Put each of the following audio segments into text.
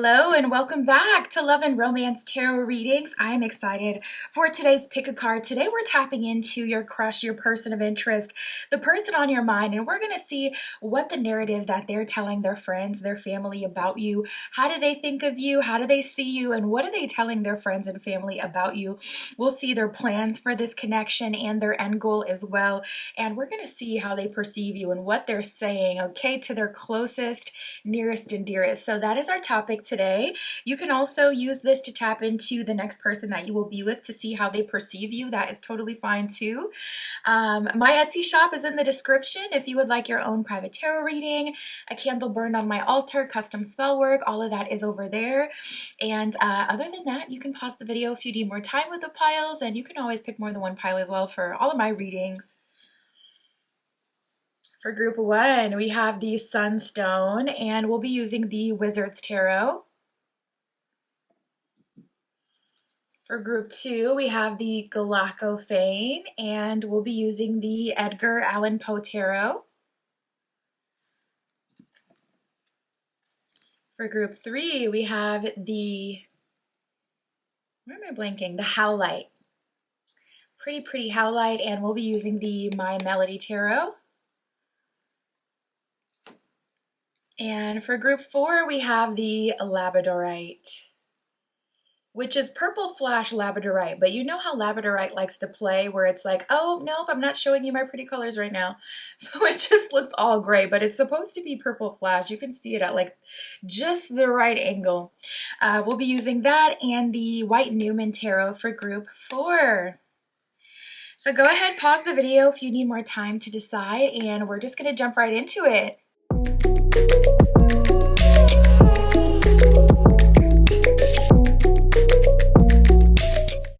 Hello and welcome back to Love and Romance Tarot Readings. I am excited for today's pick a card. Today we're tapping into your crush, your person of interest, the person on your mind, and we're going to see what the narrative that they're telling their friends, their family about you. How do they think of you? How do they see you? And what are they telling their friends and family about you? We'll see their plans for this connection and their end goal as well. And we're going to see how they perceive you and what they're saying, okay, to their closest, nearest, and dearest. So that is our topic today. You can also use this to tap into the next person that you will be with to see how they perceive you. That is totally fine too. My Etsy shop is in the description if you would like your own private tarot reading, a candle burned on my altar, custom spell work, all of that is over there. And other than that, you can pause the video if you need more time with the piles, and you can always pick more than one pile as well for all of my readings. For group one, we have the Sunstone, and we'll be using the Wizard's Tarot. For group two, we have the Galactophane, and we'll be using the Edgar Allan Poe Tarot. For group three, we have the, where am I blanking? The Howlite. Pretty Howlite, and we'll be using the My Melody Tarot. And for group four, we have the Labradorite, which is purple flash labradorite. But you know how labradorite likes to play, where it's like, oh, nope, I'm not showing you my pretty colors right now. So it just looks all gray, but it's supposed to be purple flash. You can see it at like just the right angle. We'll be using that and the White Newman Tarot for group four. So go ahead, pause the video if you need more time to decide, and we're just going to jump right into it.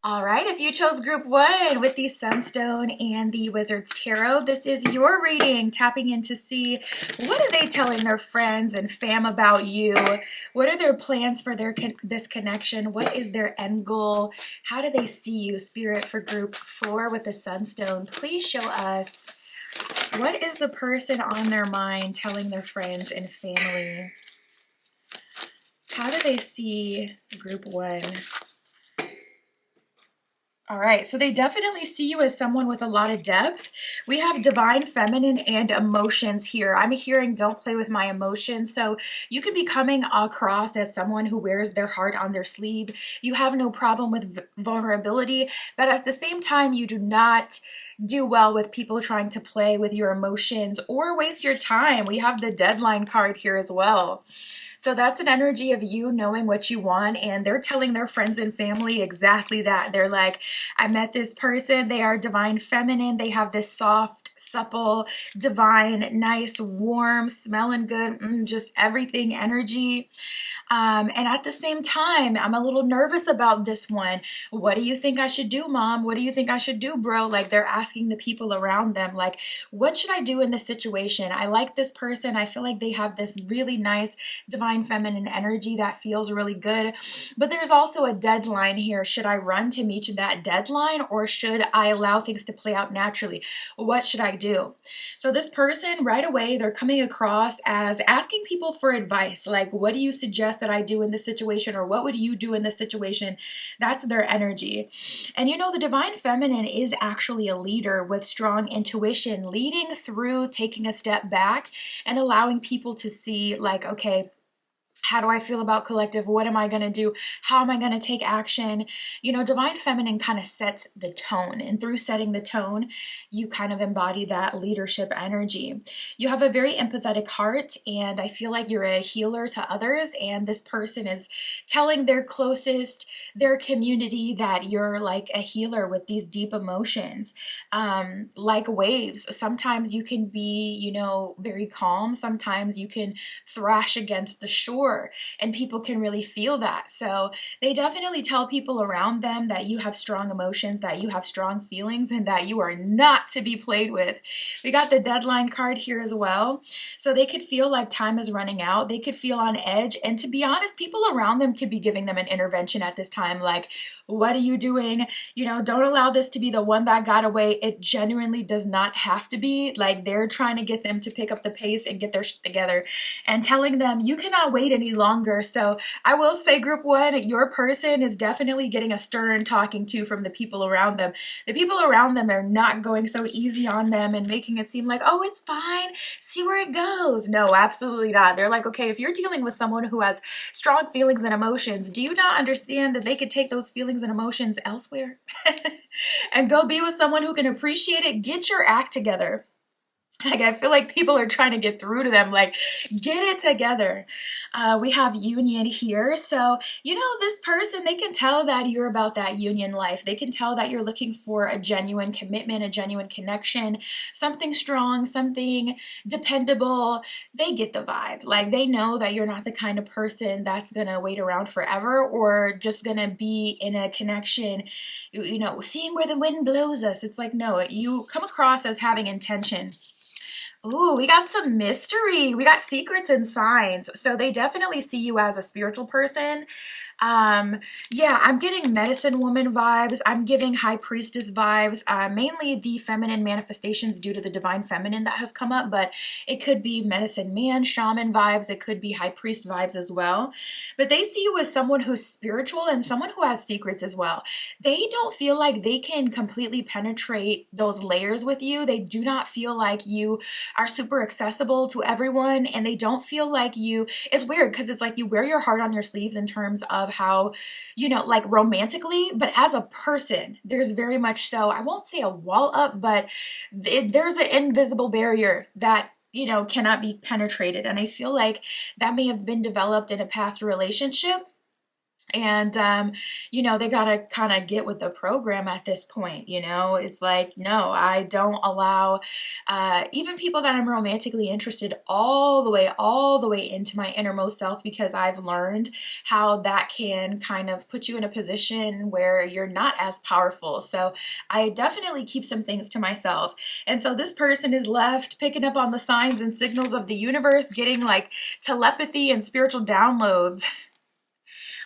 All right, if you chose group one with the Sunstone and the Wizard's Tarot, this is your reading, tapping in to see what are they telling their friends and fam about you? What are their plans for this connection? What is their end goal? How do they see you, Spirit, for group four with the Sunstone? Please show us, what is the person on their mind telling their friends and family? How do they see group one? All right, so they definitely see you as someone with a lot of depth. We have divine feminine and emotions here. I'm hearing don't play with my emotions. So you could be coming across as someone who wears their heart on their sleeve. You have no problem with vulnerability, but at the same time, you do not do well with people trying to play with your emotions or waste your time. We have the deadline card here as well. So that's an energy of you knowing what you want, and they're telling their friends and family exactly that. They're like, I met this person, they are divine feminine, they have this soft, supple, divine, nice, warm, smelling good, just everything energy. And at the same time, I'm a little nervous about this one. What do you think I should do, Mom? What do you think I should do, bro? Like, they're asking the people around them, like, what should I do in this situation? I like this person. I feel like they have this really nice divine feminine energy that feels really good. But there's also a deadline here. Should I run to meet that deadline, or should I allow things to play out naturally? What should I do? So this person right away, they're coming across as asking people for advice. Like, what do you suggest that I do in this situation? Or what would you do in this situation? That's their energy. And you know, the divine feminine is actually a leader with strong intuition, leading through taking a step back and allowing people to see, like, okay, how do I feel about collective? What am I going to do? How am I going to take action? You know, divine feminine kind of sets the tone, and through setting the tone, you kind of embody that leadership energy. You have a very empathetic heart, and I feel like you're a healer to others, and this person is telling their closest, their community, that you're like a healer with these deep emotions, like waves. Sometimes you can be, you know, very calm. Sometimes you can thrash against the shore, and people can really feel that. So they definitely tell people around them that you have strong emotions, that you have strong feelings, and that you are not to be played with. We got the deadline card here as well. So they could feel like time is running out. They could feel on edge. And to be honest, people around them could be giving them an intervention at this time. Like, what are you doing? You know, don't allow this to be the one that got away. It genuinely does not have to be. Like, they're trying to get them to pick up the pace and get their shit together, and telling them you cannot wait any longer. So I will say, group one, your person is definitely getting a stern talking to from the people around them. The people around them are not going so easy on them and making it seem like, oh, it's fine, see where it goes. No, absolutely not. They're like, okay, if you're dealing with someone who has strong feelings and emotions, do you not understand that they could take those feelings and emotions elsewhere and go be with someone who can appreciate it? Get your act together. Like, I feel like people are trying to get through to them, like, get it together. We have union here. So, this person, they can tell that you're about that union life. They can tell that you're looking for a genuine commitment, a genuine connection, something strong, something dependable. They get the vibe. Like, they know that you're not the kind of person that's going to wait around forever or just going to be in a connection, seeing where the wind blows us. It's like, no, you come across as having intention. Ooh, we got some mystery. We got secrets and signs. So they definitely see you as a spiritual person. Yeah, I'm getting medicine woman vibes. I'm giving high priestess vibes, mainly the feminine manifestations due to the divine feminine that has come up, but it could be medicine man, shaman vibes. It could be high priest vibes as well. But they see you as someone who's spiritual and someone who has secrets as well. They don't feel like they can completely penetrate those layers with you. They do not feel like you are super accessible to everyone, and they don't feel like you. It's weird because it's like you wear your heart on your sleeves in terms of how, like romantically, but as a person, there's very much so, I won't say a wall up, but there's an invisible barrier that cannot be penetrated. And I feel like that may have been developed in a past relationship. And, they got to kind of get with the program at this point. It's like, no, I don't allow even people that I'm romantically interested all the way into my innermost self, because I've learned how that can kind of put you in a position where you're not as powerful. So I definitely keep some things to myself. And so this person is left picking up on the signs and signals of the universe, getting like telepathy and spiritual downloads.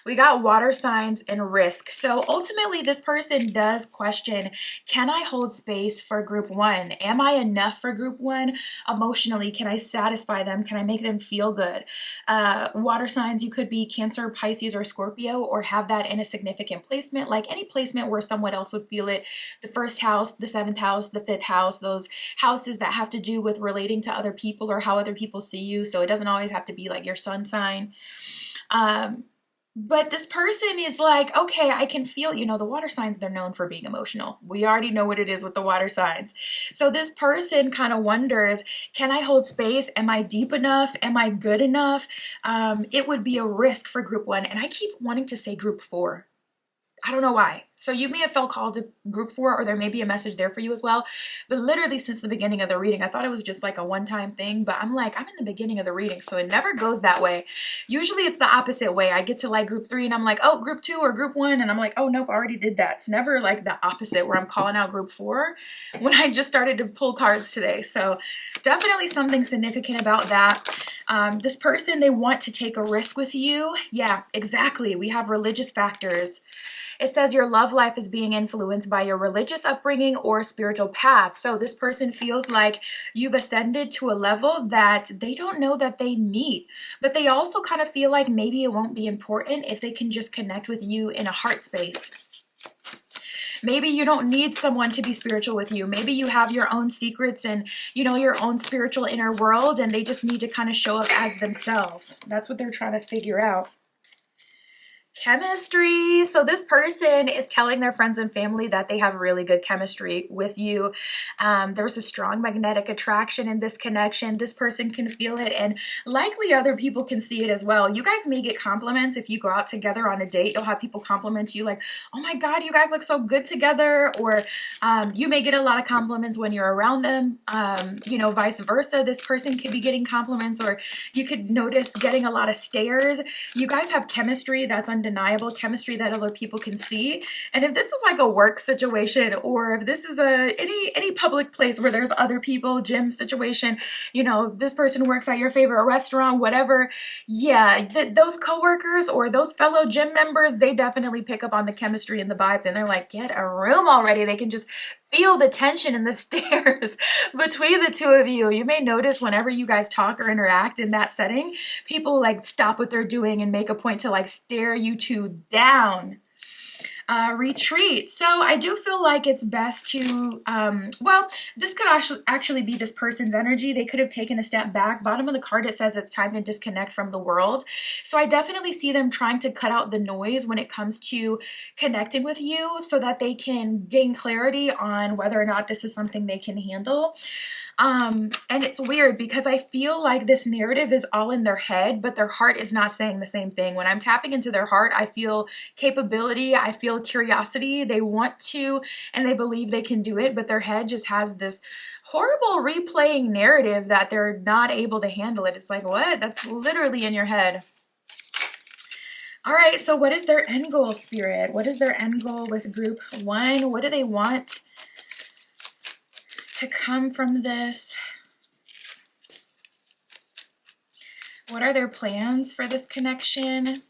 We got water signs and risk. So ultimately, this person does question, can I hold space for group one? Am I enough for group one emotionally? Can I satisfy them? Can I make them feel good? Water signs, you could be Cancer, Pisces, or Scorpio, or have that in a significant placement, like any placement where someone else would feel it. The first house, the seventh house, the fifth house, those houses that have to do with relating to other people or how other people see you. So it doesn't always have to be like your sun sign. But this person is like, okay, I can feel, the water signs, they're known for being emotional. We already know what it is with the water signs. So this person kind of wonders, can I hold space? Am I deep enough? Am I good enough? It would be a risk for group one. And I keep wanting to say group four. I don't know why. So you may have felt called to group four, or there may be a message there for you as well. But literally since the beginning of the reading, I thought it was just like a one-time thing, but I'm like, I'm in the beginning of the reading, so it never goes that way. Usually it's the opposite way. I get to like group three and I'm like, oh, group two or group one. And I'm like, oh, nope, I already did that. It's never like the opposite where I'm calling out group four when I just started to pull cards today. So definitely something significant about that. This person, they want to take a risk with you. Yeah, exactly. We have religious factors. It says your love life is being influenced by your religious upbringing or spiritual path. So this person feels like you've ascended to a level that they don't know that they meet, but they also kind of feel like maybe it won't be important if they can just connect with you in a heart space. Maybe you don't need someone to be spiritual with you. Maybe you have your own secrets and, your own spiritual inner world, and they just need to kind of show up as themselves. That's what they're trying to figure out. Chemistry. So this person is telling their friends and family that they have really good chemistry with you. There's a strong magnetic attraction in this connection. This person can feel it, and likely other people can see it as well. You guys may get compliments if you go out together on a date. You'll have people compliment you like, oh my God, you guys look so good together. Or you may get a lot of compliments when you're around them. Vice versa. This person could be getting compliments, or you could notice getting a lot of stares. You guys have chemistry that's undeniable. undeniable chemistry that other people can see. And if this is like a work situation, or if this is any public place where there's other people, gym situation, you know, this person works at your favorite restaurant, whatever, yeah, those coworkers or those fellow gym members, they definitely pick up on the chemistry and the vibes, and they're like, get a room already. They can just feel the tension and the stares between the two of you. You may notice whenever you guys talk or interact in that setting, people like stop what they're doing and make a point to like stare you two down. Retreat. So I do feel like it's best to, well, this could actually be this person's energy. They could have taken a step back. Bottom of the card, it says it's time to disconnect from the world. So I definitely see them trying to cut out the noise when it comes to connecting with you so that they can gain clarity on whether or not this is something they can handle. And it's weird because I feel like this narrative is all in their head, but their heart is not saying the same thing. When I'm tapping into their heart, I feel capability, I feel curiosity. They want to, and they believe they can do it, but their head just has this horrible replaying narrative that they're not able to handle it. It's like, what? That's literally in your head. All right, so what is their end goal, Spirit? What is their end goal with group one? What do they want to come from this? What are their plans for this connection?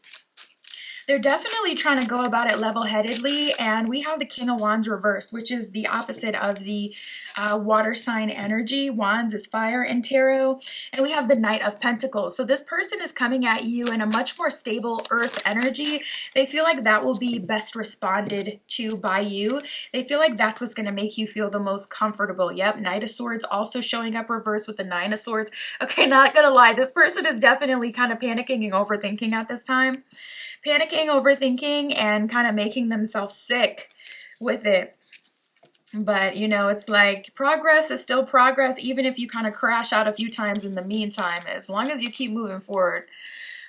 They're definitely trying to go about it level-headedly, and we have the King of Wands reversed, which is the opposite of the water sign energy. Wands is fire in tarot, and we have the Knight of Pentacles. So this person is coming at you in a much more stable earth energy. They feel like that will be best responded to by you. They feel like that's what's going to make you feel the most comfortable. Yep, Knight of Swords also showing up reversed with the Nine of Swords. Okay, not gonna lie, this person is definitely kind of panicking and overthinking at this time. Panicking, overthinking, and kind of making themselves sick with it. But, you know, it's like progress is still progress, even if you kind of crash out a few times in the meantime, as long as you keep moving forward.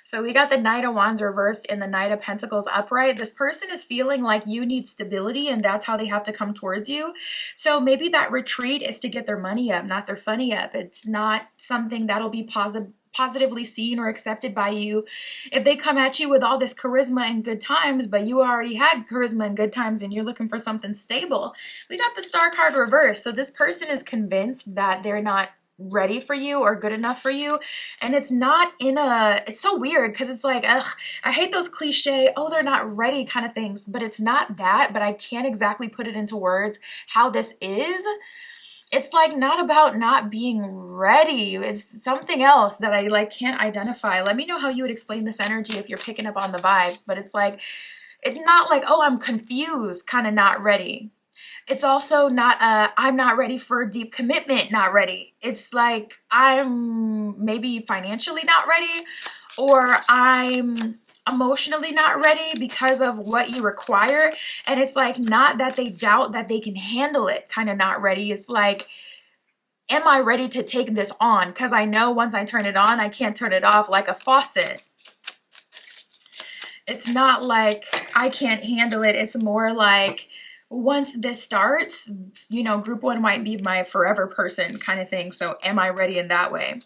So we got the Knight of Wands reversed and the Knight of Pentacles upright. This person is feeling like you need stability, and that's how they have to come towards you. So maybe that retreat is to get their money up, not their funny up. It's not something that'll be positively seen or accepted by you if they come at you with all this charisma and good times, but you already had charisma and good times and you're looking for something stable. We got the Star card reversed. So this person is convinced that they're not ready for you or good enough for you, and it's not in a, it's so weird because it's like, ugh, I hate those cliche, oh, they're not ready kind of things, but it's not that, but I can't exactly put it into words how this is. It's like not about not being ready. It's something else that I like can't identify. Let me know how you would explain this energy if you're picking up on the vibes, but it's like, it's not like, oh, I'm confused, kind of not ready. It's also not I'm not ready for deep commitment, not ready. It's like I'm maybe financially not ready, or I'm emotionally not ready because of what you require. And it's like not that they doubt that they can handle it, kind of not ready. It's like, am I ready to take this on? Because I know once I turn it on, I can't turn it off like a faucet. It's not like I can't handle it. It's more like once this starts, you know, group one might be my forever person kind of thing. So am I ready in that way?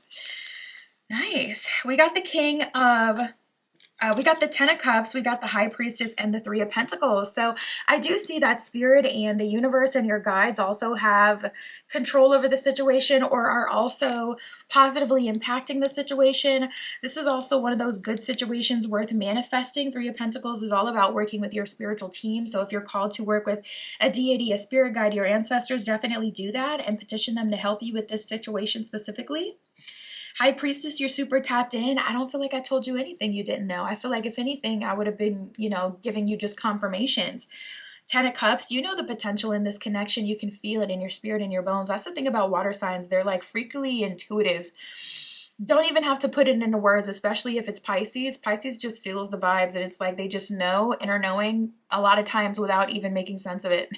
Nice. We got the King of we got the Ten of Cups, we got the High Priestess, and the Three of Pentacles. So I do see that Spirit and the universe and your guides also have control over the situation or are also positively impacting the situation. This is also one of those good situations worth manifesting. Three of Pentacles is all about working with your spiritual team. So if you're called to work with a deity, a spirit guide, your ancestors, definitely do that and petition them to help you with this situation specifically. High Priestess, you're super tapped in. I don't feel like I told you anything you didn't know. I feel like if anything, I would have been, you know, giving you just confirmations. Ten of Cups, you know the potential in this connection. You can feel it in your spirit and your bones. That's the thing about water signs. They're like freakily intuitive. Don't even have to put it into words, especially if it's Pisces. Pisces just feels the vibes, and it's like they just know, inner knowing, a lot of times without even making sense of it.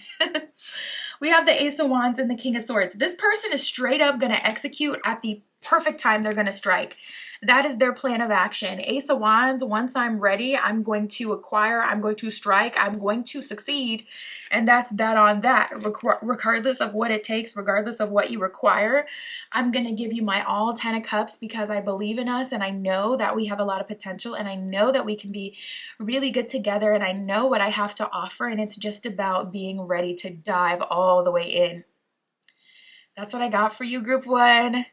We have the Ace of Wands and the King of Swords. This person is straight up going to execute at the perfect time they're going to strike. That is their plan of action. Ace of Wands, once I'm ready, I'm going to acquire, I'm going to strike, I'm going to succeed. And that's that on that. Regardless of what it takes, regardless of what you require, I'm going to give you my all 10 of cups because I believe in us and I know that we have a lot of potential and I know that we can be really good together and I know what I have to offer, and it's just about being ready to dive all the way in. That's what I got for you, Group 1.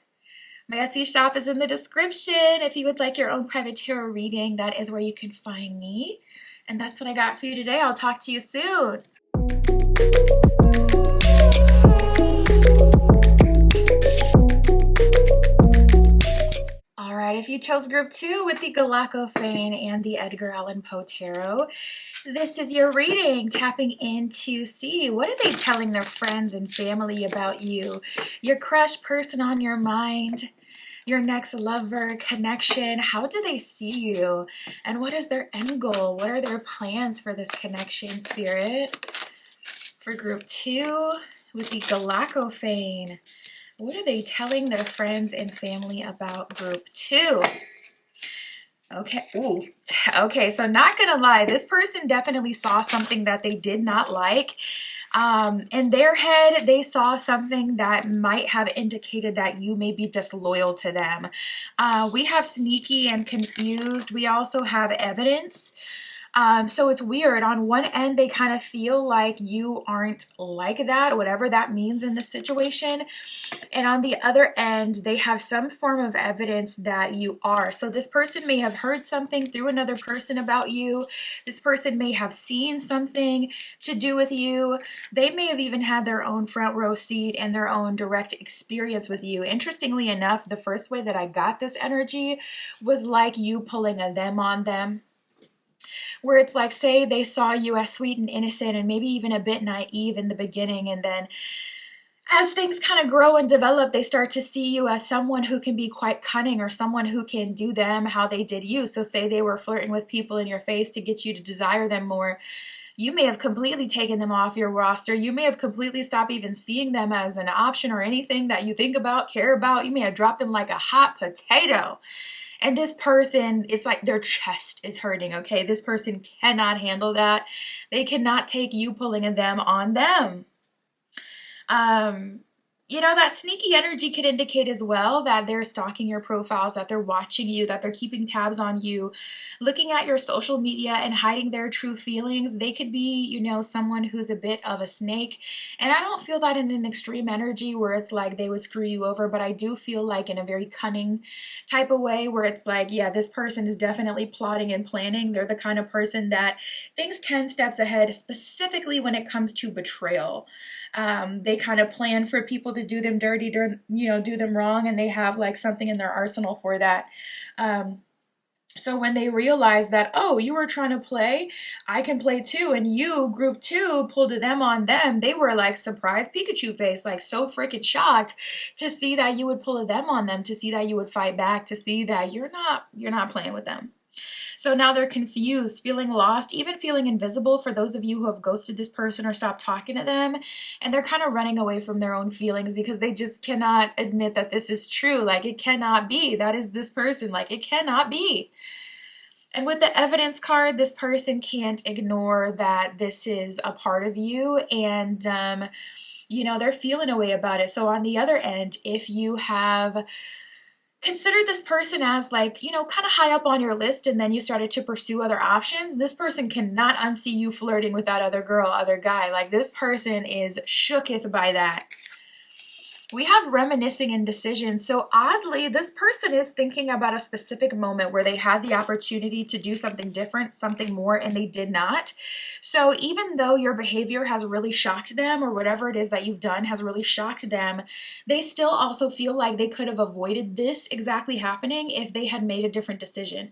My Etsy shop is in the description. If you would like your own private tarot reading, that is where you can find me. And that's what I got for you today. I'll talk to you soon. All right, if you chose Group 2 with the Galactophane and the Edgar Allan Poe Tarot, this is your reading, tapping in to see what are they telling their friends and family about you, your crush, person on your mind, your next lover, connection. How do they see you? And what is their end goal? What are their plans for this connection, Spirit? For Group 2 with the Galactophane, what are they telling their friends and family about Group 2? Okay. Ooh. Okay. So not gonna lie, this person definitely saw something that they did not like. In their head, they saw something that might have indicated that you may be disloyal to them. We have sneaky and confused. We also have evidence. So it's weird. On one end, they kind of feel like you aren't like that, whatever that means in this situation. And on the other end, they have some form of evidence that you are. So this person may have heard something through another person about you. This person may have seen something to do with you. They may have even had their own front row seat and their own direct experience with you. Interestingly enough, the first way that I got this energy was like you pulling a them on them. Where it's like, say they saw you as sweet and innocent and maybe even a bit naive in the beginning, and then as things kind of grow and develop, they start to see you as someone who can be quite cunning or someone who can do them how they did you. So say they were flirting with people in your face to get you to desire them more. You may have completely taken them off your roster. You may have completely stopped even seeing them as an option or anything that you think about, care about. You may have dropped them like a hot potato. And this person, it's like their chest is hurting, okay? This person cannot handle that. They cannot take you pulling a them on them. You know, that sneaky energy could indicate as well that they're stalking your profiles, that they're watching you, that they're keeping tabs on you, looking at your social media and hiding their true feelings. They could be, you know, someone who's a bit of a snake. And I don't feel that in an extreme energy where it's like they would screw you over, but I do feel like in a very cunning type of way where it's like, yeah, this person is definitely plotting and planning. They're the kind of person that thinks 10 steps ahead, specifically when it comes to betrayal. They kind of plan for people to do them dirty, do them wrong, and they have like something in their arsenal for that. So when they realize that, oh, you were trying to play, I can play too, and you, Group 2, pulled them on them, they were like surprised Pikachu face, like so freaking shocked to see that you would pull a them on them, to see that you would fight back, to see that you're not playing with them. So now they're confused, feeling lost, even feeling invisible for those of you who have ghosted this person or stopped talking to them. And they're kind of running away from their own feelings because they just cannot admit that this is true. Like, it cannot be. That is this person. Like, it cannot be. And with the evidence card, this person can't ignore that this is a part of you. And, you know, they're feeling a way about it. So on the other end, if you have consider this person as like, you know, kind of high up on your list and then you started to pursue other options, this person cannot unsee you flirting with that other girl, other guy. Like, this person is shooketh by that. We have reminiscing and decision. So oddly, this person is thinking about a specific moment where they had the opportunity to do something different, something more, and they did not. So even though your behavior has really shocked them, or whatever it is that you've done has really shocked them, they still also feel like they could have avoided this exactly happening if they had made a different decision.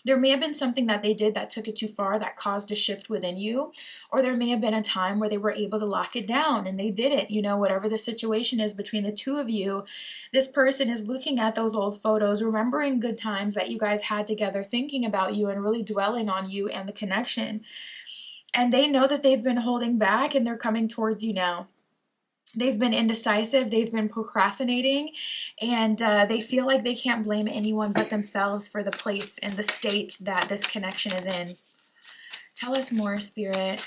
There may have been something that they did that took it too far, that caused a shift within you, or there may have been a time where they were able to lock it down and they did it. You know, whatever the situation is between the two of you, this person is looking at those old photos, remembering good times that you guys had together, thinking about you and really dwelling on you and the connection. And they know that they've been holding back and they're coming towards you now. They've been indecisive, they've been procrastinating, and they feel like they can't blame anyone but themselves for the place and the state that this connection is in. Tell us more, Spirit.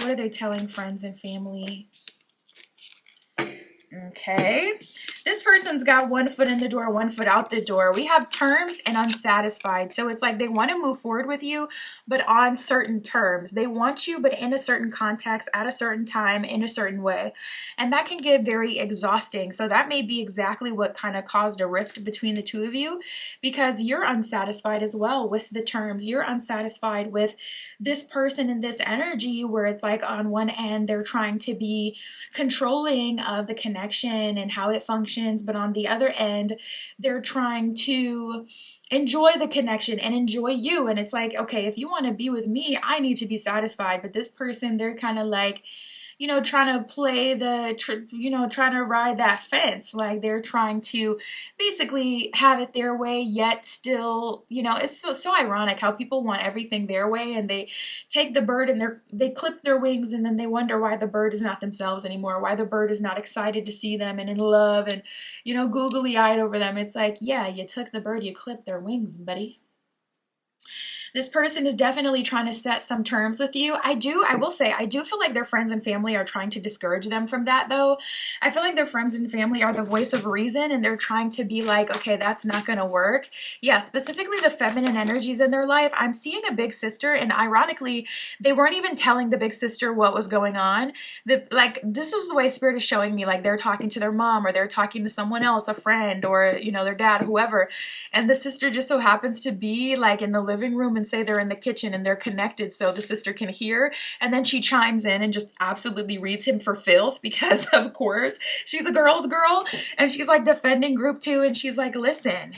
What are they telling friends and family? Okay. This person's got one foot in the door, one foot out the door. We have terms and unsatisfied. So it's like they want to move forward with you, but on certain terms. They want you, but in a certain context, at a certain time, in a certain way. And that can get very exhausting. So that may be exactly what kind of caused a rift between the two of you, because you're unsatisfied as well with the terms. You're unsatisfied with this person and this energy where it's like on one end, they're trying to be controlling of the connection and how it functions, but on the other end, they're trying to enjoy the connection and enjoy you. And it's like, okay, if you want to be with me, I need to be satisfied. But this person, they're kind of like, trying to play trying to ride that fence. Like they're trying to basically have it their way, yet still, it's so ironic how people want everything their way, and they take the bird and they clip their wings, and then they wonder why the bird is not themselves anymore, why the bird is not excited to see them and in love and, googly eyed over them. It's like, yeah, you took the bird, you clipped their wings, buddy. This person is definitely trying to set some terms with you. I will say, I do feel like their friends and family are trying to discourage them from that, though. I feel like their friends and family are the voice of reason, and they're trying to be like, okay, that's not going to work. Yeah, specifically the feminine energies in their life. I'm seeing a big sister, and ironically, they weren't even telling the big sister what was going on. This is the way Spirit is showing me, like they're talking to their mom, or they're talking to someone else, a friend, or, their dad, whoever. And the sister just so happens to be like in the living room and say they're in the kitchen and they're connected so the sister can hear, and then she chimes in and just absolutely reads him for filth because of course she's a girl's girl, and she's like defending group 2, and she's like, listen,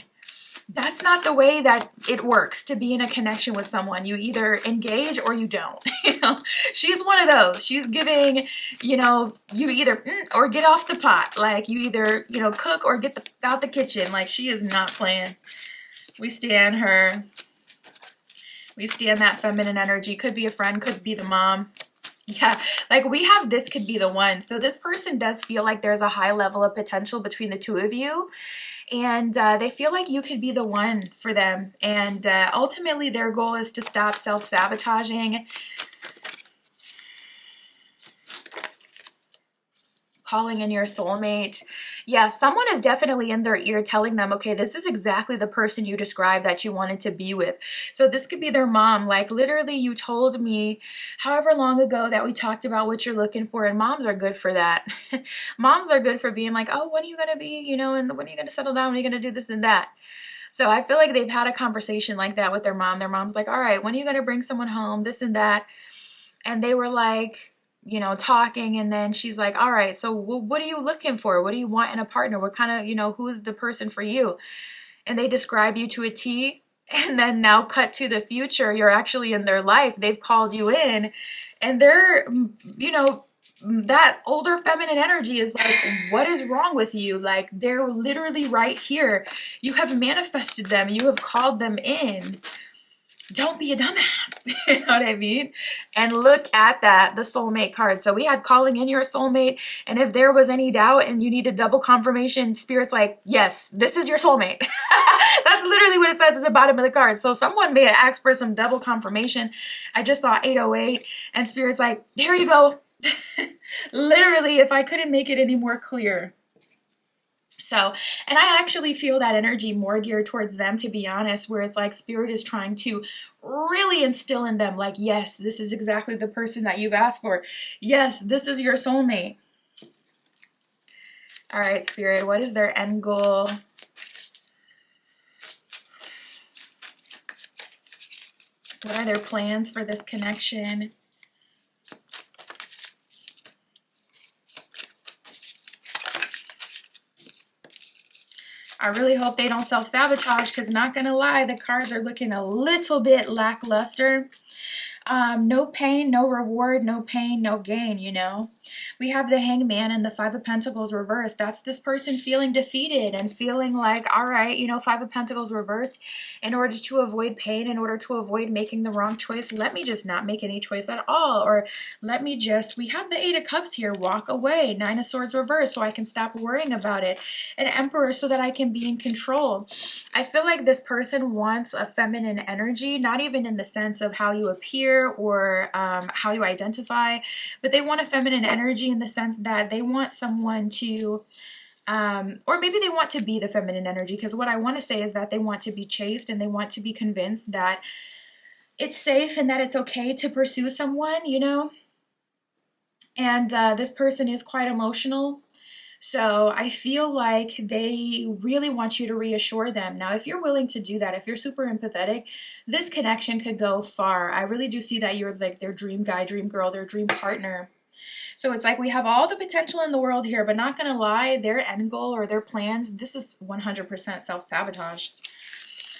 that's not the way that it works to be in a connection with someone. You either engage or you don't. She's one of those. She's giving, you either or get off the pot. Like you either, cook or get out the kitchen. Like she is not playing. We stand her. We stand that feminine energy. Could be a friend, could be the mom. Yeah, like we have this could be the one. So this person does feel like there's a high level of potential between the two of you. And they feel like you could be the one for them. And ultimately their goal is to stop self-sabotaging, calling in your soulmate. Yeah, someone is definitely in their ear telling them, okay, this is exactly the person you described that you wanted to be with. So this could be their mom. Like literally you told me however long ago that we talked about what you're looking for, and moms are good for that. Moms are good for being like, oh, when are you going to be, and when are you going to settle down? When are you going to do this and that? So I feel like they've had a conversation like that with their mom. Their mom's like, all right, when are you going to bring someone home? This and that. And they were like, talking, and then she's like, all right, so what are you looking for? What do you want in a partner? What kind of, who's the person for you? And they describe you to a T, and then now cut to the future. You're actually in their life. They've called you in, and they're, that older feminine energy is like, what is wrong with you? Like they're literally right here. You have manifested them. You have called them in. Don't be a dumbass. You know what I mean? And look at that, the soulmate card. So we had calling in your soulmate. And if there was any doubt and you needed double confirmation, Spirit's like, yes, this is your soulmate. That's literally what it says at the bottom of the card. So someone may have asked for some double confirmation. I just saw 808 and Spirit's like, there you go. Literally, if I couldn't make it any more clear. So, and I actually feel that energy more geared towards them, to be honest, where it's like Spirit is trying to really instill in them, like, yes, this is exactly the person that you've asked for. Yes, this is your soulmate. All right, Spirit, what is their end goal? What are their plans for this connection? I really hope they don't self-sabotage, because not gonna lie, the cards are looking a little bit lackluster. No pain, no reward, no pain, no gain, We have the Hangman and the Five of Pentacles reversed. That's this person feeling defeated and feeling like, all right, Five of Pentacles reversed. In order to avoid pain, in order to avoid making the wrong choice, let me just not make any choice at all. Or let me just, we have the Eight of Cups here, walk away. Nine of Swords reversed so I can stop worrying about it. An Emperor so that I can be in control. I feel like this person wants a feminine energy, not even in the sense of how you appear or how you identify, but they want a feminine energy in the sense that they want someone to, or maybe they want to be the feminine energy, because what I want to say is that they want to be chased and they want to be convinced that it's safe and that it's okay to pursue someone, and this person is quite emotional. So I feel like they really want you to reassure them. Now, if you're willing to do that, if you're super empathetic, this connection could go far. I really do see that you're like their dream guy, dream girl, their dream partner. So it's like we have all the potential in the world here, but not going to lie, their end goal or their plans, this is 100% self-sabotage.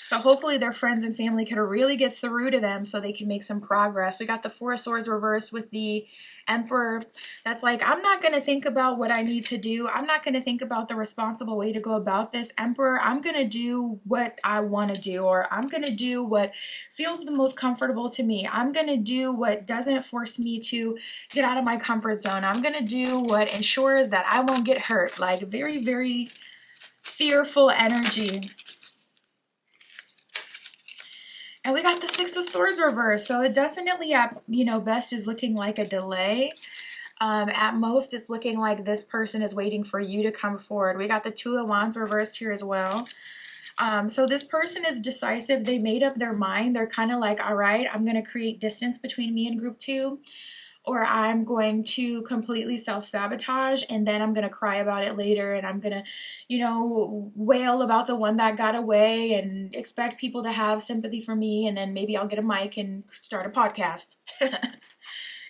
So hopefully their friends and family can really get through to them so they can make some progress. We got the Four of Swords reversed with the Emperor. That's like, I'm not going to think about what I need to do. I'm not going to think about the responsible way to go about this. Emperor, I'm going to do what I want to do, or I'm going to do what feels the most comfortable to me. I'm going to do what doesn't force me to get out of my comfort zone. I'm going to do what ensures that I won't get hurt. Like very, very fearful energy. And we got the Six of Swords reversed. So it definitely at, best is looking like a delay. At most, it's looking like this person is waiting for you to come forward. We got the Two of Wands reversed here as well. So this person is decisive. They made up their mind. They're kind of like, all right, I'm going to create distance between me and group 2. Or I'm going to completely self-sabotage and then I'm going to cry about it later and I'm going to, wail about the one that got away and expect people to have sympathy for me, and then maybe I'll get a mic and start a podcast.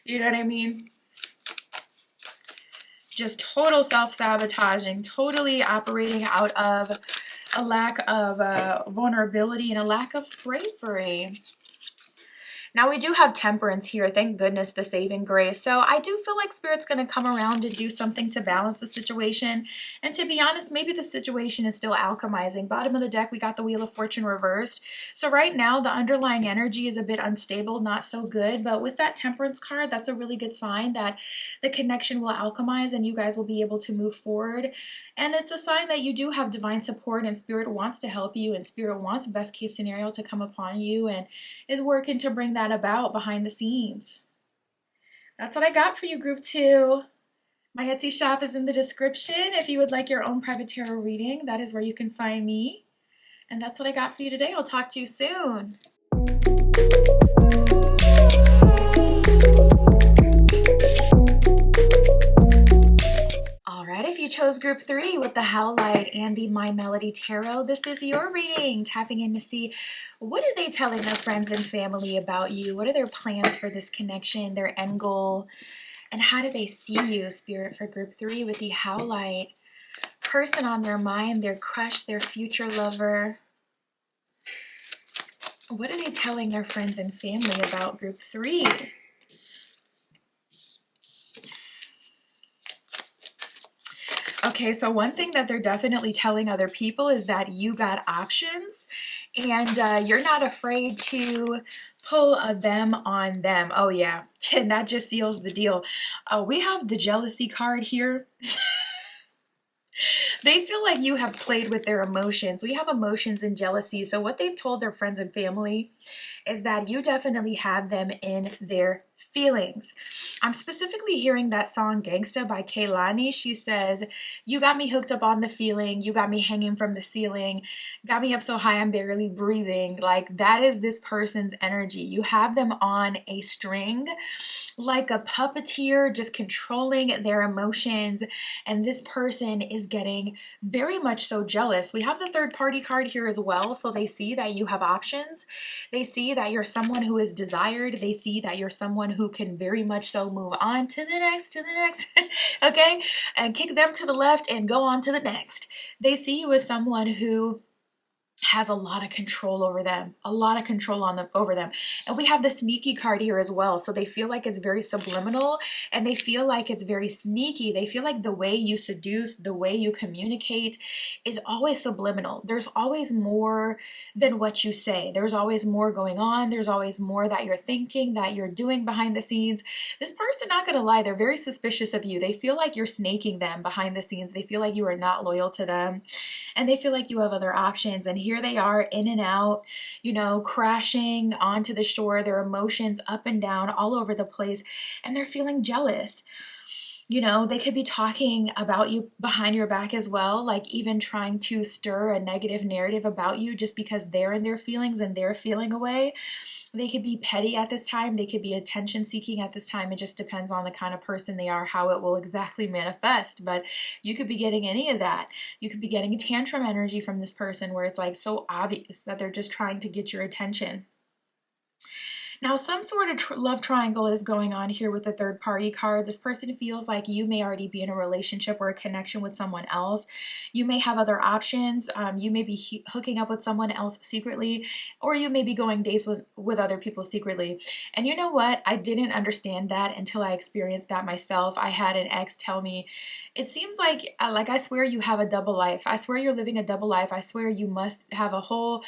You know what I mean? Just total self-sabotaging, totally operating out of a lack of vulnerability and a lack of bravery. Now we do have Temperance here. Thank goodness, the saving grace. So I do feel like Spirit's going to come around and do something to balance the situation. And to be honest, maybe the situation is still alchemizing. Bottom of the deck, we got the Wheel of Fortune reversed. So right now, the underlying energy is a bit unstable, not so good. But with that Temperance card, that's a really good sign that the connection will alchemize and you guys will be able to move forward. And it's a sign that you do have divine support and Spirit wants to help you and Spirit wants best case scenario to come upon you and is working to bring that about behind the scenes. That's what I got for you, group 2. My Etsy shop is in the description. If you would like your own private tarot reading, that is where you can find me. And that's what I got for you today. I'll talk to you soon. Alright, if you chose group 3 with the Howlite and the My Melody Tarot, this is your reading. Tapping in to see what are they telling their friends and family about you? What are their plans for this connection, their end goal? And how do they see you, Spirit, for group 3 with the Howlite? Person on their mind, their crush, their future lover. What are they telling their friends and family about group 3? Okay, so one thing that they're definitely telling other people is that you got options and you're not afraid to pull a them on them. Oh yeah, and that just seals the deal. We have the jealousy card here. They feel like you have played with their emotions. We have emotions and jealousy. So what they've told their friends and family is that you definitely have them in their feelings. I'm specifically hearing that song Gangsta by Kehlani. She says, you got me hooked up on the feeling. You got me hanging from the ceiling. Got me up so high I'm barely breathing. Like that is this person's energy. You have them on a string like a puppeteer, just controlling their emotions. And this person is getting very much so jealous. We have the third party card here as well. So they see that you have options. They see that you're someone who is desired. They see that you're someone who can very much so move on to the next, okay? And kick them to the left and go on to the next. They see you as someone who has a lot of control over them, a lot of control over them. And we have the sneaky card here as well. So they feel like it's very subliminal, and they feel like it's very sneaky. They feel like the way you seduce, the way you communicate is always subliminal. There's always more than what you say. There's always more going on. There's always more that you're thinking, that you're doing behind the scenes. This person, not gonna lie, they're very suspicious of you. They feel like you're snaking them behind the scenes. They feel like you are not loyal to them, and they feel like you have other options. And here they are, in and out, crashing onto the shore, their emotions up and down all over the place, and they're feeling jealous. They could be talking about you behind your back as well, like even trying to stir a negative narrative about you just because they're in their feelings and they're feeling away. They could be petty at this time. They could be attention seeking at this time. It just depends on the kind of person they are, how it will exactly manifest. But you could be getting any of that. You could be getting a tantrum energy from this person where it's like so obvious that they're just trying to get your attention. Now, some sort of love triangle is going on here with the third party card. This person feels like you may already be in a relationship or a connection with someone else. You may have other options. You may be hooking up with someone else secretly, or you may be going dates with other people secretly. And you know what? I didn't understand that until I experienced that myself. I had an ex tell me, it seems like I swear you have a double life. I swear you're living a double life. I swear you must have a whole,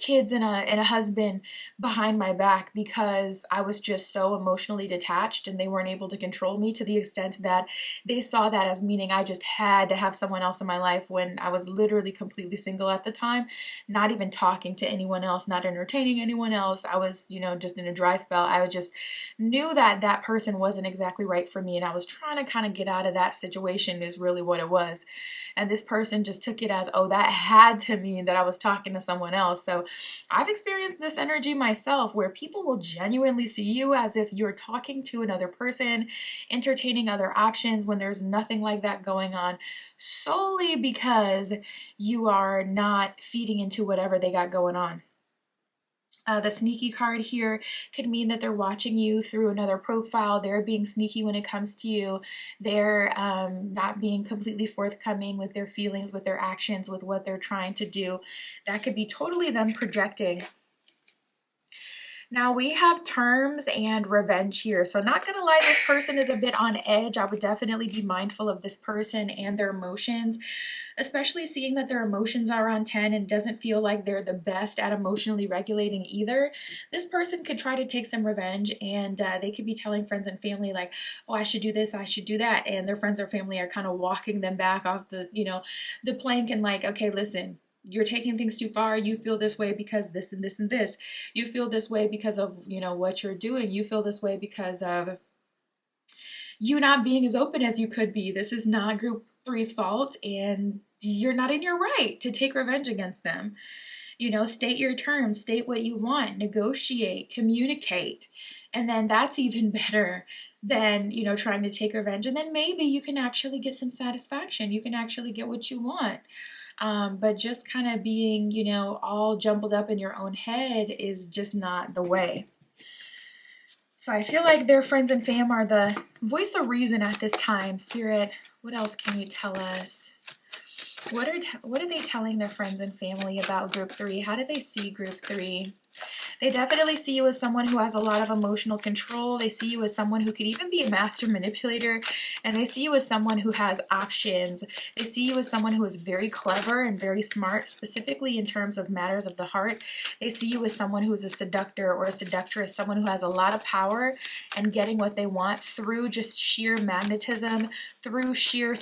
kids and a husband behind my back, because I was just so emotionally detached and they weren't able to control me to the extent that they saw that as meaning I just had to have someone else in my life, when I was literally completely single at the time, not even talking to anyone else, not entertaining anyone else. I was, just in a dry spell. I just knew that that person wasn't exactly right for me, and I was trying to kind of get out of that situation is really what it was. And this person just took it as, oh, that had to mean that I was talking to someone else. So I've experienced this energy myself, where people will genuinely see you as if you're talking to another person, entertaining other options when there's nothing like that going on, solely because you are not feeding into whatever they got going on. The sneaky card here could mean that they're watching you through another profile. They're being sneaky when it comes to you. They're not being completely forthcoming with their feelings, with their actions, with what they're trying to do. That could be totally them projecting. Now we have terms and revenge here. So not gonna lie, this person is a bit on edge. I would definitely be mindful of this person and their emotions, especially seeing that their emotions are on 10 and doesn't feel like they're the best at emotionally regulating either. This person could try to take some revenge, and they could be telling friends and family like, oh, I should do this, I should do that. And their friends or family are kind of walking them back off the plank, and like, okay, listen, you're taking things too far. You feel this way because this and this and this. You feel this way because of, what you're doing. You feel this way because of you not being as open as you could be. This is not group three's fault, and you're not in your right to take revenge against them. State your terms, state what you want, negotiate, communicate. And then that's even better than, trying to take revenge. And then maybe you can actually get some satisfaction. You can actually get what you want. But just kind of being, all jumbled up in your own head is just not the way. So I feel like their friends and fam are the voice of reason at this time. Spirit, what else can you tell us? What are they telling their friends and family about group 3? How do they see group 3? They definitely see you as someone who has a lot of emotional control. They see you as someone who could even be a master manipulator. And they see you as someone who has options. They see you as someone who is very clever and very smart, specifically in terms of matters of the heart. They see you as someone who is a seductor or a seductress, someone who has a lot of power and getting what they want through just sheer magnetism, through sheer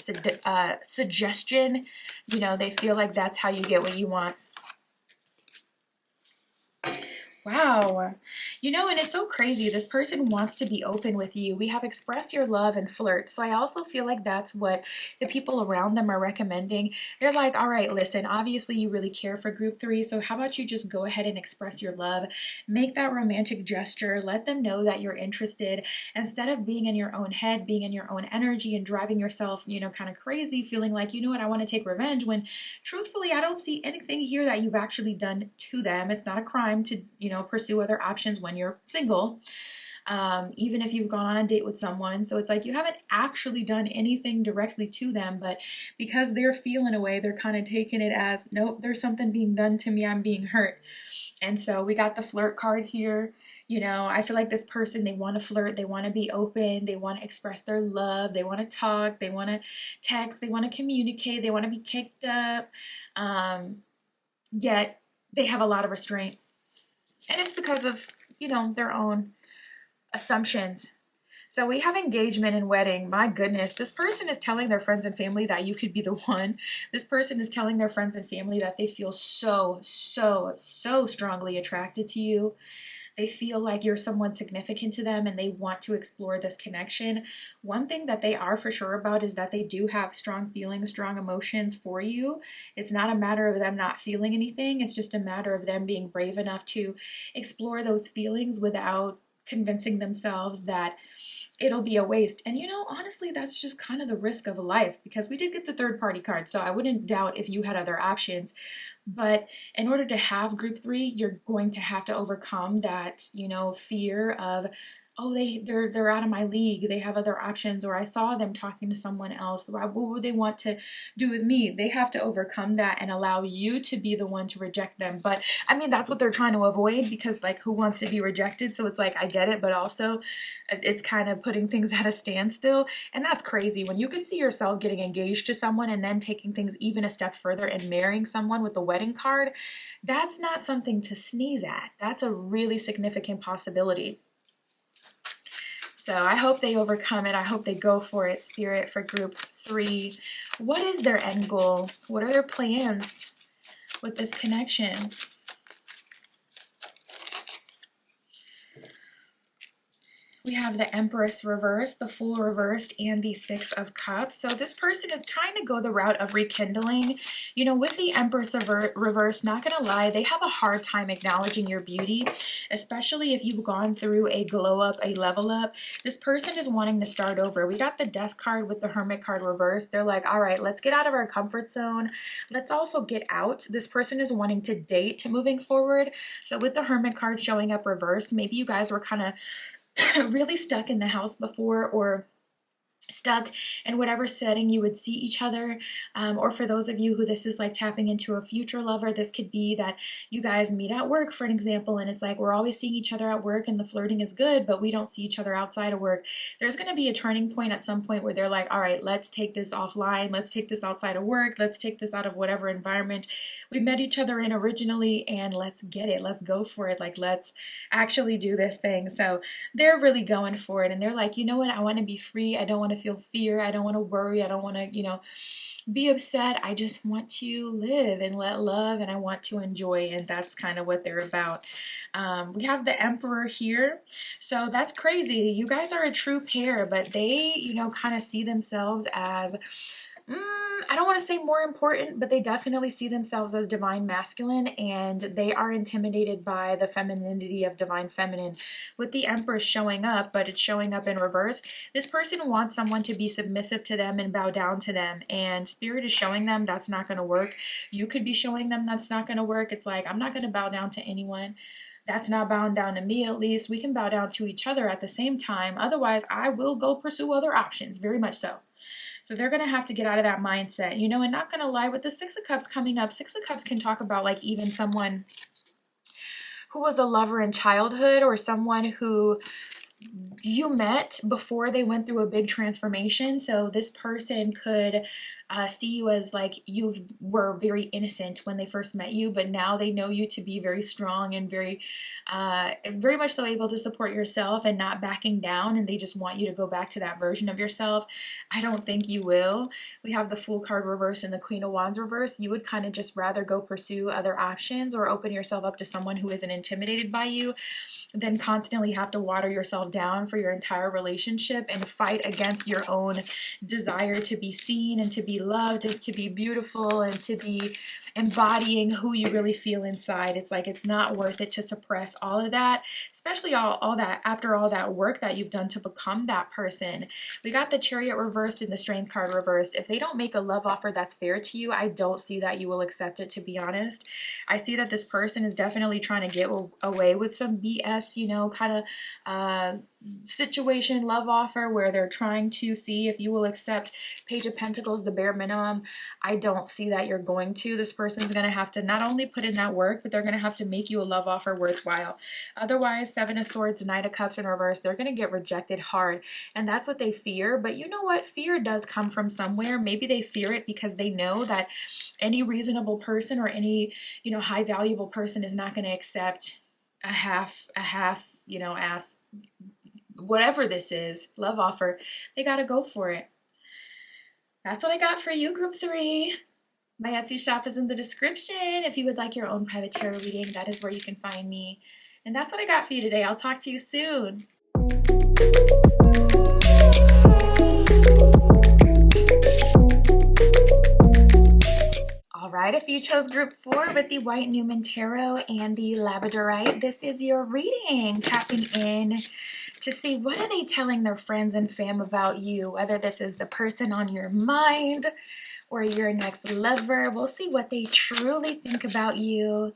suggestion. They feel like that's how you get what you want. Wow. And it's so crazy. This person wants to be open with you. We have express your love and flirt. So I also feel like that's what the people around them are recommending. They're like, all right, listen, obviously you really care for group 3. So how about you just go ahead and express your love, make that romantic gesture, let them know that you're interested, instead of being in your own head, being in your own energy and driving yourself, kind of crazy, feeling like, what, I want to take revenge, when truthfully, I don't see anything here that you've actually done to them. It's not a crime to, pursue other options when you're single. even if you've gone on a date with someone. So it's like you haven't actually done anything directly to them, but because they're feeling away, they're kind of taking it as, nope, there's something being done to me, I'm being hurt. And so we got the flirt card here. You know, I feel like this person, they want to flirt, they want to be open, they want to express their love, they want to talk, they want to text, they want to communicate, they want to be kicked up. Yet they have a lot of restraint. And it's because of, you know, their own assumptions. So we have engagement and wedding. My goodness, this person is telling their friends and family that you could be the one. This person is telling their friends and family that they feel so strongly attracted to you. They feel like you're someone significant to them and they want to explore this connection. One thing that they are for sure about is that they do have strong feelings, strong emotions for you. It's not a matter of them not feeling anything. It's just a matter of them being brave enough to explore those feelings without convincing themselves that it'll be a waste. And you know, honestly, that's just kind of the risk of life, because we did get the third party card. So I wouldn't doubt if you had other options. But in order to have group 3, you're going to have to overcome that, you know, fear of, oh, they're out of my league. They have other options, or I saw them talking to someone else. What would they want to do with me? They have to overcome that and allow you to be the one to reject them. But I mean, that's what they're trying to avoid, because like, who wants to be rejected? So it's like, I get it, but also it's kind of putting things at a standstill. And that's crazy when you can see yourself getting engaged to someone and then taking things even a step further and marrying someone with the wedding card. That's not something to sneeze at. That's a really significant possibility. So I hope they overcome it. I hope they go for it, Spirit, for group 3. What is their end goal? What are their plans with this connection? We have the Empress reversed, the Fool reversed, and the Six of Cups. So this person is trying to go the route of rekindling. You know, with the Empress reversed, not going to lie, they have a hard time acknowledging your beauty, especially if you've gone through a glow up, a level up. This person is wanting to start over. We got the Death card with the Hermit card reversed. They're like, all right, let's get out of our comfort zone. Let's also get out. This person is wanting to date moving forward. So with the Hermit card showing up reversed, maybe you guys were kind of really stuck in the house before, or stuck in whatever setting you would see each other, or for those of you who this is like tapping into a future lover, this could be that you guys meet at work, for an example, and it's like we're always seeing each other at work and the flirting is good, but we don't see each other outside of work. There's going to be a turning point at some point where they're like, all right, let's take this offline, let's take this outside of work, let's take this out of whatever environment we met each other in originally, and let's get it, let's go for it, like let's actually do this thing. So they're really going for it, and they're like, you know what, I want to be free, I don't want to feel fear, I don't want to worry, I don't want to, you know, be upset. I just want to live and let love, and I want to enjoy, and that's kind of what they're about. We have the Emperor here, so that's crazy. You guys are a true pair, but they, you know, kind of see themselves as I don't want to say more important, but they definitely see themselves as divine masculine, and they are intimidated by the femininity of divine feminine. With the Empress showing up, but it's showing up in reverse, this person wants someone to be submissive to them and bow down to them, and Spirit is showing them that's not going to work. You could be showing them that's not going to work. It's like, I'm not going to bow down to anyone. That's not bowing down to me, at least. We can bow down to each other at the same time. Otherwise, I will go pursue other options, very much so. So they're going to have to get out of that mindset, you know, and not going to lie, with the Six of Cups coming up, Six of Cups can talk about like even someone who was a lover in childhood, or someone who you met before they went through a big transformation. So this person could see you as like you were very innocent when they first met you, but now they know you to be very strong and very much so able to support yourself and not backing down, and they just want you to go back to that version of yourself. I don't think you will. We have the Fool card reverse and the Queen of Wands reverse. You would kind of just rather go pursue other options or open yourself up to someone who isn't intimidated by you than constantly have to water yourself down for your entire relationship and fight against your own desire to be seen and to be loved and to be beautiful and to be embodying who you really feel inside. It's like, it's not worth it to suppress all of that, especially all that after all that work that you've done to become that person. We got the Chariot reversed and the Strength card reversed. If they don't make a love offer that's fair to you, I don't see that you will accept it, to be honest. I see that this person is definitely trying to get away with some BS, you know, kind of situation, love offer, where they're trying to see if you will accept Page of Pentacles, the bare minimum. I don't see that you're going to. This person's going to have to not only put in that work, but they're going to have to make you a love offer worthwhile. Otherwise, Seven of Swords, Knight of Cups in reverse, they're going to get rejected hard. And that's what they fear. But you know what? Fear does come from somewhere. Maybe they fear it because they know that any reasonable person or any, high valuable person is not going to accept a half, ass, whatever this is, love offer. They got to go for it. That's what I got for you, Group 3. My Etsy shop is in the description. If you would like your own private tarot reading, that is where you can find me. And that's what I got for you today. I'll talk to you soon. All right, if you chose Group 4 with the White Newman Tarot and the Labradorite, this is your reading, tapping in to see what are they telling their friends and fam about you, whether this is the person on your mind or your next lover. We'll see what they truly think about you.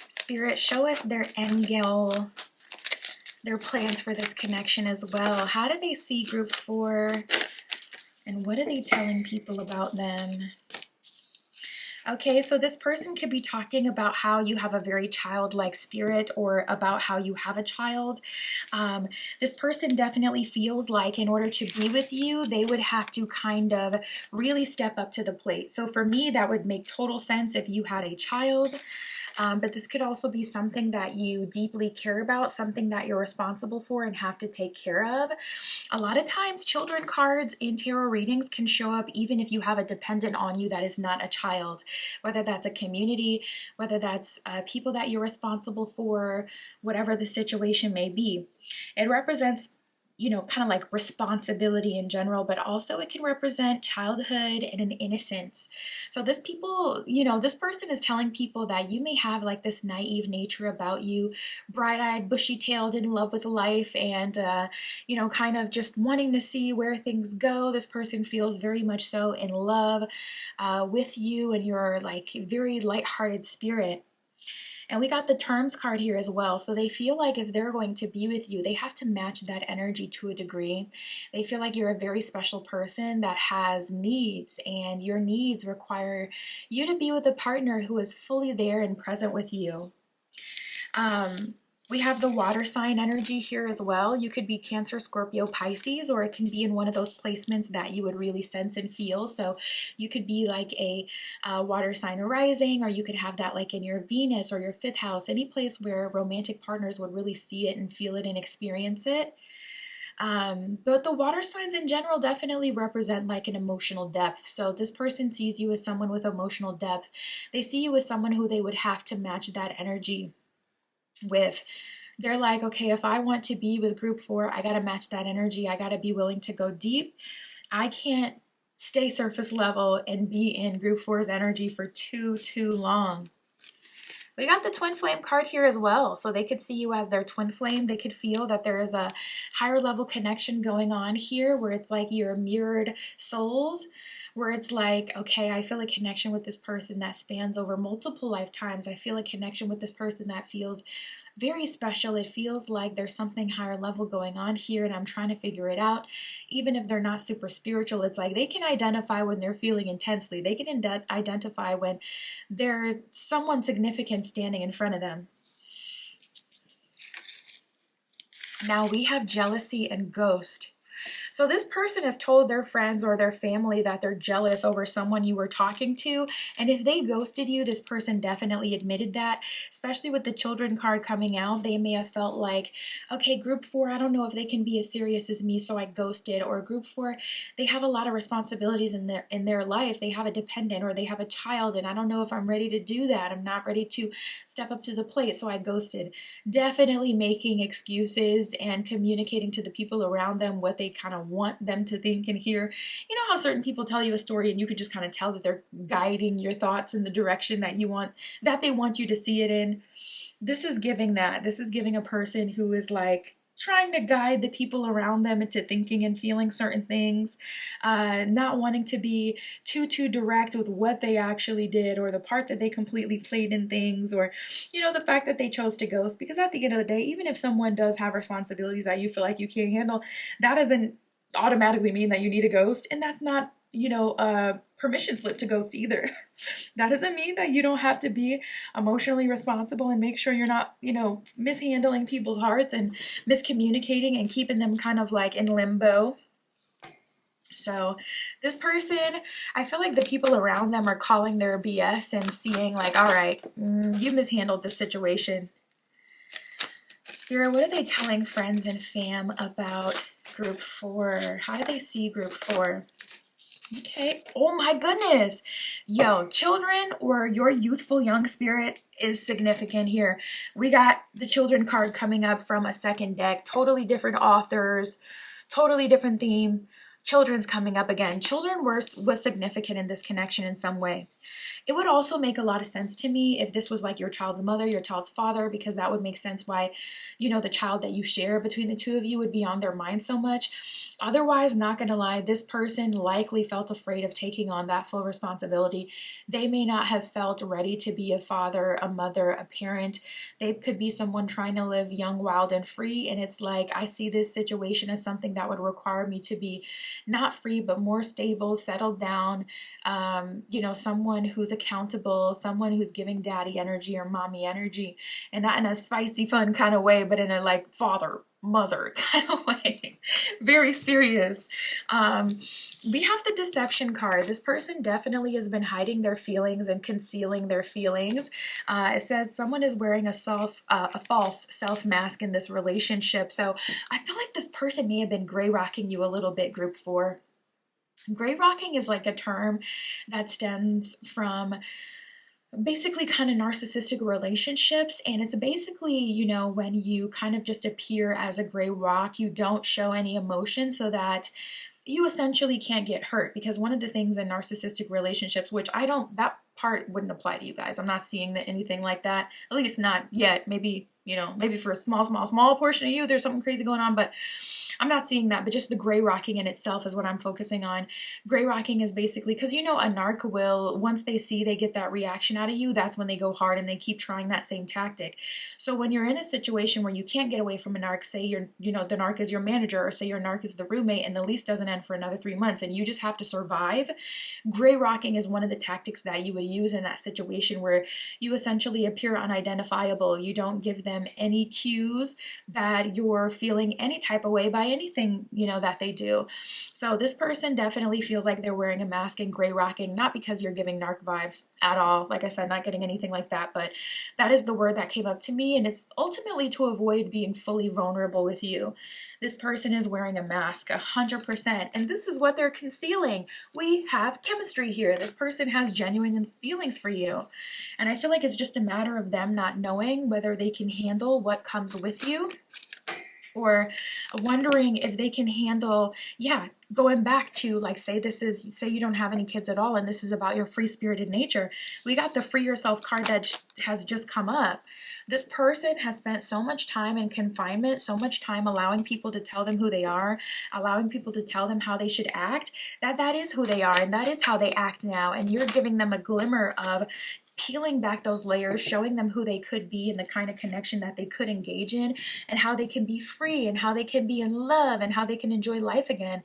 Spirit, show us their end goal, their plans for this connection as well. How do they see Group 4? And what are they telling people about them? Okay, so this person could be talking about how you have a very childlike spirit, or about how you have a child. This person definitely feels like in order to be with you, they would have to kind of really step up to the plate. So for me, that would make total sense if you had a child. But this could also be something that you deeply care about, something that you're responsible for and have to take care of. A lot of times children cards in tarot readings can show up even if you have a dependent on you that is not a child, whether that's a community, whether that's people that you're responsible for, whatever the situation may be. It represents kind of like responsibility in general, but also it can represent childhood and an innocence. So this person is telling people that you may have like this naive nature about you, bright-eyed, bushy-tailed, in love with life, and, kind of just wanting to see where things go. This person feels very much so in love with you and your like very lighthearted spirit. And we got the terms card here as well. So they feel like if they're going to be with you, they have to match that energy to a degree. They feel like you're a very special person that has needs, and your needs require you to be with a partner who is fully there and present with you. We have the water sign energy here as well. You could be Cancer, Scorpio, Pisces, or it can be in one of those placements that you would really sense and feel. So you could be like a water sign arising, or you could have that like in your Venus or your 5th house, any place where romantic partners would really see it and feel it and experience it. But the water signs in general definitely represent like an emotional depth. So this person sees you as someone with emotional depth. They see you as someone who they would have to match that energy with. They're like, okay, if I want to be with Group 4, I got to match that energy. I got to be willing to go deep. I can't stay surface level and be in Group 4's energy for too long. We got the twin flame card here as well. So they could see you as their twin flame. They could feel that there is a higher level connection going on here, where it's like you're mirrored souls, where it's like, okay, I feel a connection with this person that spans over multiple lifetimes. I feel a connection with this person that feels very special. It feels like there's something higher level going on here, and I'm trying to figure it out. Even if they're not super spiritual, it's like they can identify when they're feeling intensely. They can identify when there's someone significant standing in front of them. Now we have jealousy and ghost. So this person has told their friends or their family that they're jealous over someone you were talking to. And if they ghosted you, this person definitely admitted that, especially with the children card coming out. They may have felt like, okay, Group 4, I don't know if they can be as serious as me, so I ghosted. Or Group 4, they have a lot of responsibilities in their life. They have a dependent or they have a child, and I don't know if I'm ready to do that. I'm not ready to step up to the plate, so I ghosted. Definitely making excuses and communicating to the people around them what they kind of want them to think and hear. You know how certain people tell you a story and you can just kind of tell that they're guiding your thoughts in the direction that they want you to see it in. This is giving that. This is giving a person who is like trying to guide the people around them into thinking and feeling certain things, not wanting to be too direct with what they actually did or the part that they completely played in things, or the fact that they chose to ghost. Because at the end of the day, even if someone does have responsibilities that you feel like you can't handle, that doesn't automatically mean that you need a ghost, and that's not a permission slip to ghost either. That doesn't mean that you don't have to be emotionally responsible and make sure you're not, mishandling people's hearts and miscommunicating and keeping them kind of like in limbo. So this person, I feel like the people around them are calling their BS and seeing like, all right, you mishandled the situation. Spirit, what are they telling friends and fam about group 4? How do they see group 4? Okay. Oh my goodness. Yo, children or your youthful young spirit is significant here. We got the children card coming up from a second deck. Totally different authors, totally different theme. Children's coming up again. Children was significant in this connection in some way. It would also make a lot of sense to me if this was like your child's mother, your child's father, because that would make sense why, the child that you share between the two of you would be on their mind so much. Otherwise, not gonna lie, this person likely felt afraid of taking on that full responsibility. They may not have felt ready to be a father, a mother, a parent. They could be someone trying to live young, wild, and free. And it's like, I see this situation as something that would require me to be not free, but more stable, settled down, someone who's accountable, someone who's giving daddy energy or mommy energy, and not in a spicy, fun kind of way, but in a like father, mother kind of way. Very serious. We have the deception card. This person definitely has been hiding their feelings and concealing their feelings. It says someone is wearing a false self mask in this relationship. So I feel like this person may have been gray rocking you a little bit, group 4. Gray rocking is like a term that stems from basically kind of narcissistic relationships, and it's basically when you kind of just appear as a gray rock, you don't show any emotion so that you essentially can't get hurt. Because one of the things in narcissistic relationships, which that part wouldn't apply to you guys, I'm not seeing that anything like that, at least not yet. Maybe maybe for a small portion of you there's something crazy going on, but I'm not seeing that. But just the gray rocking in itself is what I'm focusing on. Gray rocking is basically, because a narc will, once they see they get that reaction out of you, that's when they go hard and they keep trying that same tactic. So when you're in a situation where you can't get away from a narc, say the narc is your manager, or say your narc is the roommate and the lease doesn't end for another 3 months and you just have to survive, gray rocking is one of the tactics that you would use in that situation, where you essentially appear unidentifiable. You don't give them any cues that you're feeling any type of way by anything that they do. So this person definitely feels like they're wearing a mask and gray rocking, not because you're giving narc vibes at all. Like I said, not getting anything like that, but that is the word that came up to me, and it's ultimately to avoid being fully vulnerable with you. This person is wearing a mask 100%, and this is what they're concealing. We have chemistry here. This person has genuine feelings for you, and I feel like it's just a matter of them not knowing whether they can handle what comes with you, or wondering if they can handle, going back to like, say you don't have any kids at all and this is about your free-spirited nature. We got the free yourself card that has just come up. This person has spent so much time in confinement, so much time allowing people to tell them who they are, allowing people to tell them how they should act, that is who they are and that is how they act now. And you're giving them a glimmer of peeling back those layers, showing them who they could be and the kind of connection that they could engage in, and how they can be free and how they can be in love and how they can enjoy life again.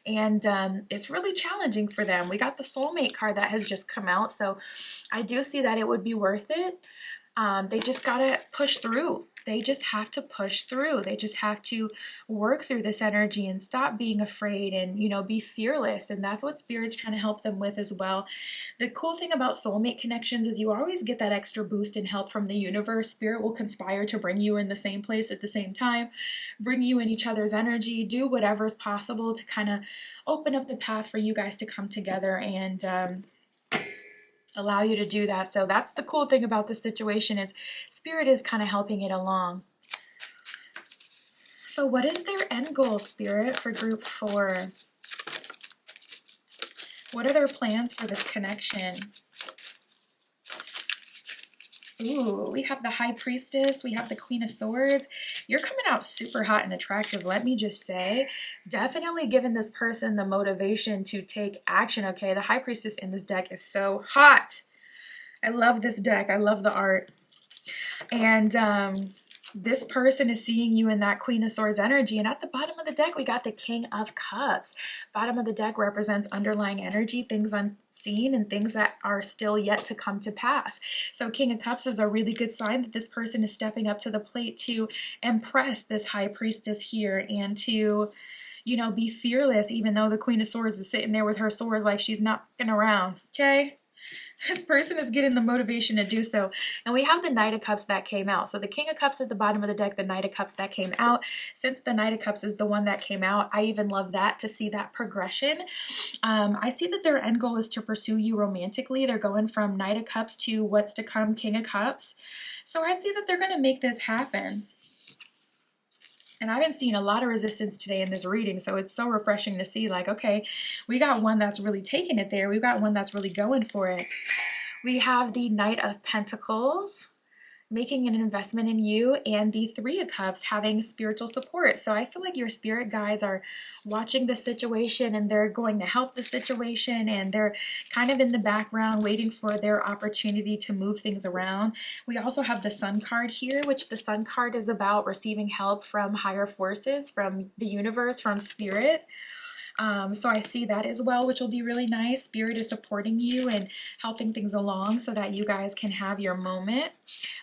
And it's really challenging for them. We got the soulmate card that has just come out, so I do see that it would be worth it. They just gotta push through. They just have to push through. They just have to work through this energy and stop being afraid and, be fearless. And that's what Spirit's trying to help them with as well. The cool thing about soulmate connections is you always get that extra boost and help from the universe. Spirit will conspire to bring you in the same place at the same time, bring you in each other's energy, do whatever's possible to kind of open up the path for you guys to come together and allow you to do that. So that's the cool thing about this situation, is Spirit is kind of helping it along. So what is their end goal, Spirit, for group 4? What are their plans for this connection? Ooh, we have the High Priestess. We have the Queen of Swords. You're coming out super hot and attractive, let me just say. Definitely giving this person the motivation to take action, okay? The High Priestess in this deck is so hot. I love this deck. I love the art. And this person is seeing you in that Queen of Swords energy. And at the bottom of the deck, we got the King of Cups. Bottom of the deck represents underlying energy, things unseen, and things that are still yet to come to pass. So King of Cups is a really good sign that this person is stepping up to the plate to impress this High Priestess here and to, you know, be fearless, even though the Queen of Swords is sitting there with her swords like she's not fucking around, okay? This person is getting the motivation to do so. And we have the Knight of Cups that came out. So the King of Cups at the bottom of the deck, the Knight of Cups that came out. Since the Knight of Cups is the one that came out, I even love that, to see that progression. I see that their end goal is to pursue you romantically. They're going from Knight of Cups to what's to come, King of Cups. So I see that they're going to make this happen. And I've been seeing a lot of resistance today in this reading, so it's so refreshing to see, like, okay, we got one that's really taking it there. We've got one that's really going for it. We have the Knight of Pentacles making an investment in you, and the Three of Cups having spiritual support. So I feel like your spirit guides are watching the situation and they're going to help the situation, and they're kind of in the background waiting for their opportunity to move things around. We also have the Sun card here, which the Sun card is about receiving help from higher forces, from the universe, from spirit. So I see that as well, which will be really nice. Spirit is supporting you and helping things along so that you guys can have your moment.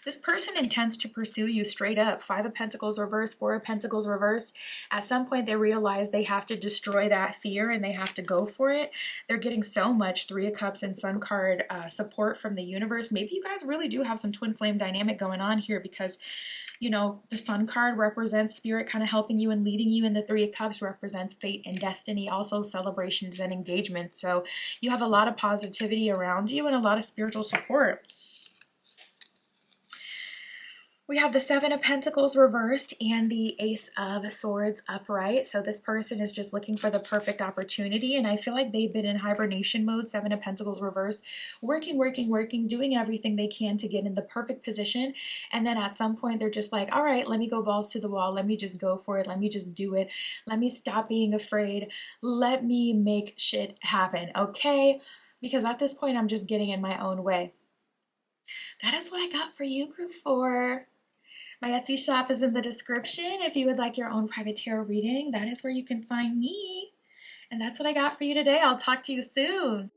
This person intends to pursue you straight up. Five of Pentacles reversed, Four of Pentacles reversed. At some point they realize they have to destroy that fear and they have to go for it. They're getting so much Three of Cups and Sun card support from the universe. Maybe you guys really do have some twin flame dynamic going on here, because you know, the Sun card represents spirit kind of helping you and leading you, and the Three of Cups represents fate and destiny, also celebrations and engagement. So you have a lot of positivity around you and a lot of spiritual support. We have the Seven of Pentacles reversed and the Ace of Swords upright. So this person is just looking for the perfect opportunity. And I feel like they've been in hibernation mode, Seven of Pentacles reversed, working, doing everything they can to get in the perfect position. And then at some point, they're just like, all right, let me go balls to the wall. Let me just go for it. Let me just do it. Let me stop being afraid. Let me make shit happen, okay? Because at this point, I'm just getting in my own way. That is what I got for you, Group 4. My Etsy shop is in the description. If you would like your own private tarot reading, that is where you can find me. And that's what I got for you today. I'll talk to you soon.